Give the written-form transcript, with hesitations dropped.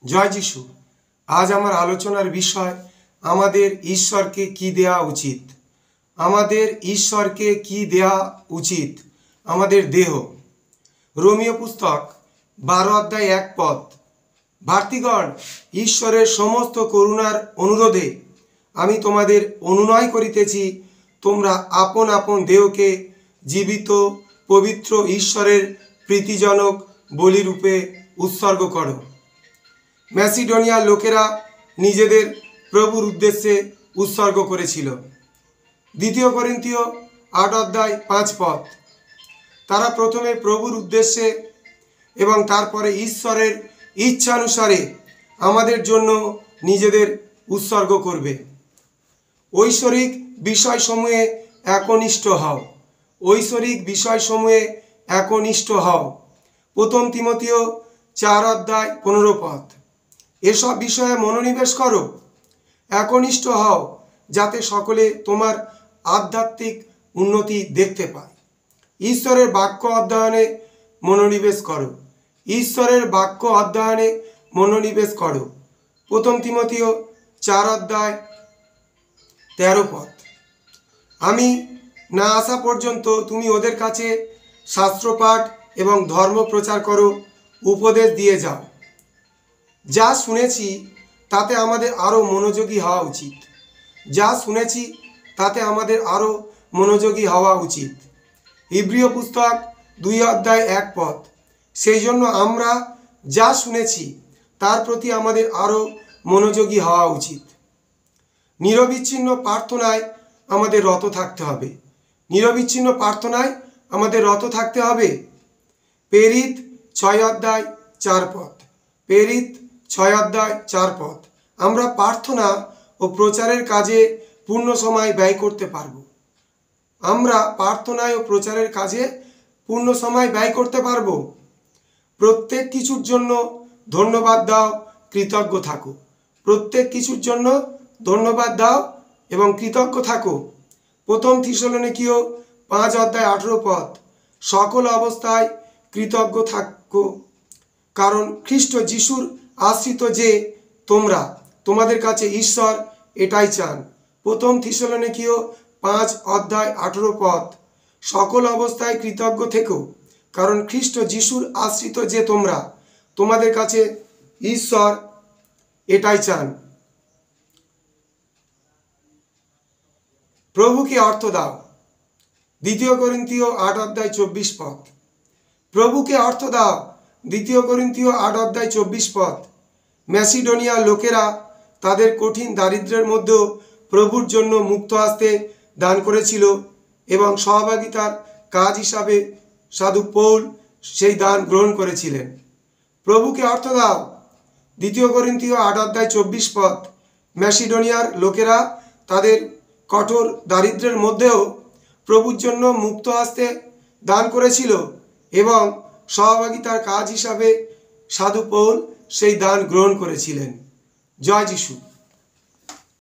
জয় যিশু। আজ আমার আলোচনার বিষয় আমাদের ঈশ্বরকে কি দেয়া উচিত। আমাদের ঈশ্বরকে কি দেয়া উচিত? আমাদের দেহ। রোমীয় পুস্তক 12:1 ভাতৃগণ, ঈশ্বরের সমস্ত করুণার অনুরোধে আমি তোমাদের অনুনয় করিতেছি, তোমরা আপন আপন দেহকে জীবিত পবিত্র ঈশ্বরের প্রীতিজনক বলিরূপে উৎসর্গ করো। ম্যাসিডোনিয়ার লোকেরা নিজেদের প্রভুর উদ্দেশ্যে উৎসর্গ করেছিল। 2 করিন্থীয় 8:5 তারা প্রথমে প্রভুর উদ্দেশ্যে এবং তারপরে ঈশ্বরের ইচ্ছানুসারে আমাদের জন্য নিজেদের উৎসর্গ করবে। ঐশ্বরিক বিষয়সমূহে একনিষ্ঠ হও। ঐশ্বরিক বিষয়সমূহে একনিষ্ঠ হও। 1 তিমথিও 4:15 এসব বিষয়ে মনোনিবেশ করো, একনিষ্ঠ হও, যাতে সকলে তোমার আধ্যাত্মিক উন্নতি দেখতে পায়। ঈশ্বরের বাক্য অধ্যয়নে মনোনিবেশ করো। ঈশ্বরের বাক্য অধ্যয়নে মনোনিবেশ করো। 1 তিমথিও 4:13 আমি না আসা পর্যন্ত তুমি ওদের কাছে শাস্ত্রপাঠ এবং ধর্ম প্রচার করো, উপদেশ দিয়ে যাও। যা শুনেছি তাতে আমাদের আরও মনোযোগী হওয়া উচিত। যা শুনেছি তাতে আমাদের আরও মনোযোগী হওয়া উচিত। ইব্রিয় পুস্তক 2:1 সেই জন্য আমরা যা শুনেছি তার প্রতি আমাদের আরও মনোযোগী হওয়া উচিত। নিরবিচ্ছিন্ন প্রার্থনায় আমাদের রত থাকতে হবে। নিরবিচ্ছিন্ন প্রার্থনায় আমাদের রত থাকতে হবে। প্রেরিত 6:4 প্রেরিত 6:4 আমরা প্রার্থনা ও প্রচারের কাজে পূর্ণ সময় ব্যয় করতে পারব। আমরা প্রার্থনায় ও প্রচারের কাজে পূর্ণ সময় ব্যয় করতে পারব। প্রত্যেক কিছুর জন্য ধন্যবাদ দাও, কৃতজ্ঞ থাকো। প্রত্যেক কিছুর জন্য ধন্যবাদ দাও এবং কৃতজ্ঞ থাকো। 1 থিসসলুনিকীয় 5:18 সকল অবস্থায় কৃতজ্ঞ থাকো, কারণ খ্রিস্ট যিশুর আশ্রিত যে তোমরা, তোমাদের কাছে ঈশ্বর এটাই চান। 1 থিসসলুনিকীয় 5:18 সকল অবস্থায় কৃতজ্ঞ থেকো, কারণ খ্রিস্ট যিশুর আশ্রিত যে তোমরা, তোমাদের কাছে ঈশ্বর এটাই চান। প্রভুকে অর্থ দাও। 2 করিন্থীয় 8:24 প্রভুকে অর্থ দাও। 2 করিন্থীয় 8:24 ম্যাসিডোনিয়ার লোকেরা তাদের কঠিন দারিদ্র্যের মধ্যেও প্রভুর জন্য মুক্ত হস্তে দান করেছিল এবং সহভাগিতার কাজ হিসাবে সাধু পৌল সেই দান গ্রহণ করেছিলেন। প্রভুকে অর্থ দাও। 2 করিন্থীয় 8:24 ম্যাসিডোনিয়ার লোকেরা তাদের কঠোর দারিদ্র্যের মধ্যেও প্রভুর জন্য মুক্ত হস্তে দান করেছিল এবং সহভাগিতার কাজ হিসাবে সাধু পৌল সেই দান গ্রহণ করেছিলেন। জয় যিশু।